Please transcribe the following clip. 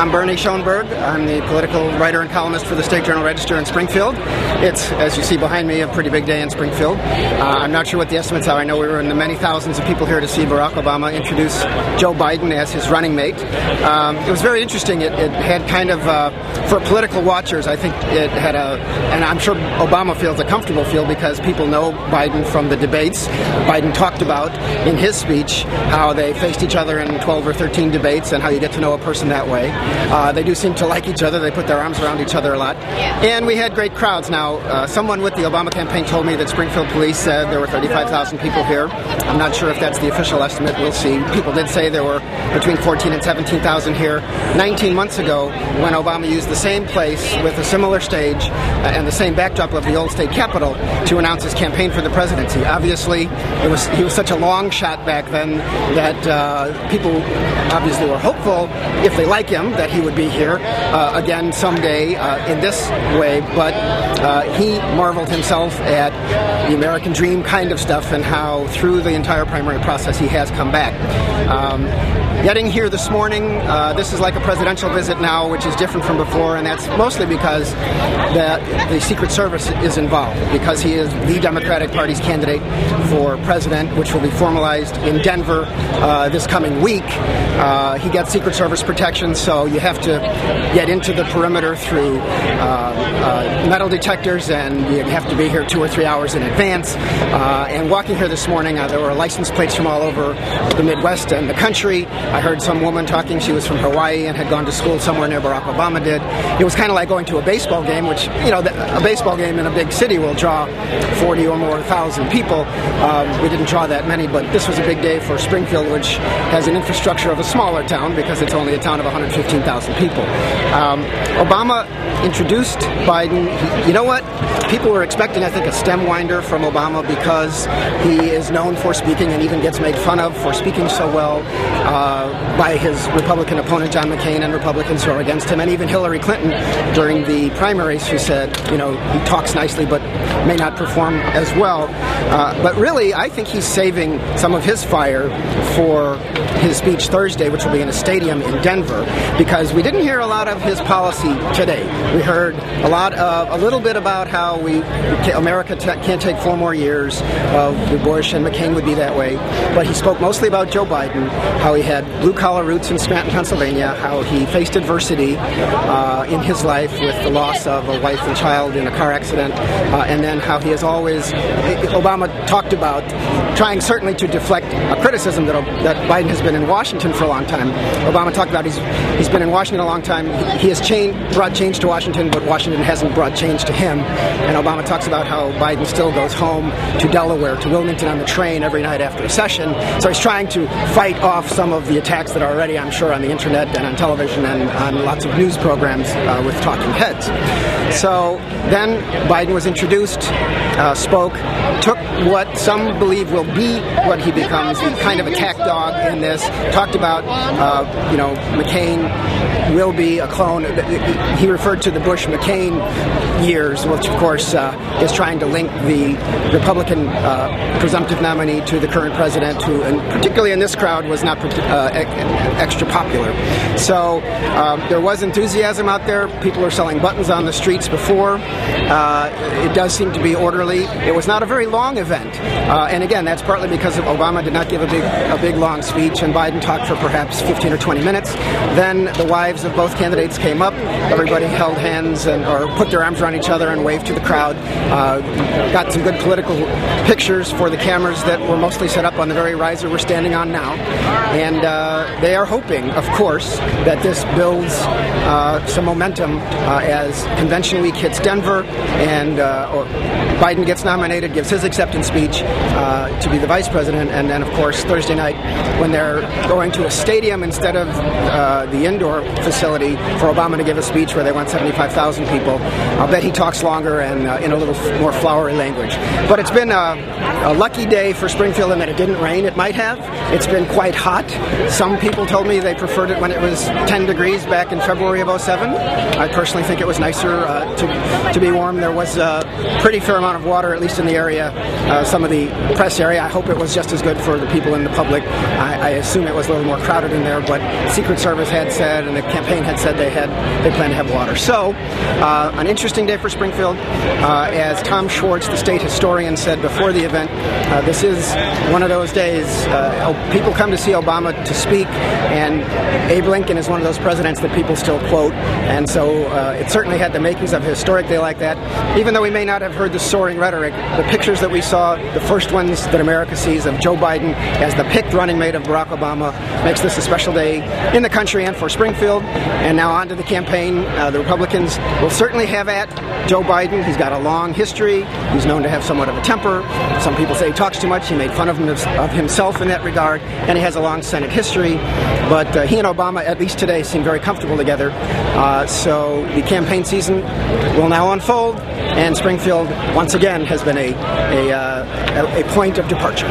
I'm Bernard Schoenburg. I'm the political writer and columnist for the State Journal-Register in Springfield. It's, as you see behind me, a pretty big day in Springfield. I'm not sure what the estimates are. I know we were in the many thousands of people here to see Barack Obama introduce Joe Biden as his running mate. It was very interesting. It had kind of, for political watchers, I think it had and I'm sure Obama feels a comfortable feel because people know Biden from the debates. Biden talked about in his speech how they faced each other in 12 or 13 debates and how you get to know a person that way. They do seem to like each other. They put their arms around each other a lot. And we had great crowds. Now, someone with the Obama campaign told me that Springfield police said there were 35,000 people here. I'm not sure if that's the official estimate. We'll see. People did say there were between 14 and 17,000 here. 19 months ago, when Obama used the same place with a similar stage and the same backdrop of the old state capitol to announce his campaign for the presidency. Obviously, he was such a long shot back then that people obviously were hopeful, if they like him, that he would be here again someday in this way. But he marveled himself at the American dream kind of stuff and how through the entire primary process he has come back. Getting here this morning, this is like a presidential visit now, which is different from before, and that's mostly because the Secret Service is involved, because he is the Democratic Party's candidate for president, which will be formalized in Denver this coming week. He gets Secret Service protection, so you have to get into the perimeter through metal detectors, and you have to be here 2 or 3 hours in advance. And walking here this morning, there were license plates from all over the Midwest and the country. I heard some woman talking. She was from Hawaii and had gone to school somewhere near Barack Obama did. It was kind of like going to a baseball game, which, a baseball game in a big city will draw 40 or more thousand people. We didn't draw that many, but this was a big day for Springfield, which has an infrastructure of a smaller town because it's only a town of 115,000 people. Obama introduced Biden. You know what? People were expecting, I think, a stem winder from Obama because he is known for speaking and even gets made fun of for speaking so well by his Republican opponent, John McCain, and Republicans who are against him, and even Hillary Clinton during the primaries, who said, he talks nicely but may not perform as well. But really, I think he's saving some of his fire for his speech Thursday, which will be in a stadium in Denver, because we didn't hear a lot of his policy today. We heard a little bit about how America can't take 4 more years of Bush, and McCain would be that way. But he spoke mostly about Joe Biden, how he had blue-collar roots in Scranton, Pennsylvania, how he faced adversity in his life with the loss of a wife and child in a car accident, and then how he has always, Obama talked about trying certainly to deflect a criticism that Biden has been in Washington for a long time. Obama talked about he's been in Washington a long time. He has brought change to Washington, but Washington hasn't brought change to him. And Obama talks about how Biden still goes home to Delaware, to Wilmington on the train every night after a session. So he's trying to fight off some of the attacks that are already, I'm sure, on the internet and on television and on lots of news programs with talking heads. So then Biden was introduced, spoke, took what some believe will be what he becomes, the kind of attack dog in this, talked about, McCain will be a clone. He referred to the Bush-McCain years, which of course is trying to link the Republican presumptive nominee to the current president, who, and particularly in this crowd, was not extra popular. So there was enthusiasm out there. People were selling buttons on the streets before. It does seem to be orderly. It was not a very long event. And again, that's partly because Obama did not give a big long speech, and Biden talked for perhaps 15 or 20 minutes. Then the wives of both candidates came up. Everybody held hands or put their arms around each other and waved to the crowd. Got some good political pictures for the cameras that were mostly set up on the very riser we're standing on now. And they are hoping, of course, that this builds some momentum as Convention Week hits Denver and Biden gets nominated, gives his acceptance speech to be the vice president, and then, of course, Thursday night, when they're going to a stadium instead of the indoor facility for Obama to give a speech where they want 75,000 people, I'll bet he talks longer and in a little more flowery language. But it's been a lucky day for Springfield in that it didn't rain. It might have. It's been quite hot. Some people told me they preferred it when it was 10 degrees back in February of '07. I personally think it was nicer to be warm. There was a pretty fair amount of water, at least in the area, some of the press area. I hope it was just as good for the people in the public. I assume it was a little more crowded in there, but Secret Service had said and the campaign had said they plan to have water. So, an interesting day for Springfield. As Tom Schwartz, the state historian, said before the event, this is one of those days. People come to see Obama to speak, and Abe Lincoln is one of those presidents that people still quote, and so it certainly had the makings of a historic day like that. Even though we may not have heard the soaring rhetoric, the pictures that we saw, the first ones that America sees of Joe Biden as the picked running mate of Barack Obama, makes this a special day in the country and for Springfield. And now on to the campaign. The Republicans will certainly have at Joe Biden. He's got a long history. He's known to have somewhat of a temper. Some people say he talks too much. He made fun of himself in that regard, and he has a long Senate history. But he and Obama, at least today, seem very comfortable together. So the campaign season will now unfold, and Springfield once again has been a point of departure.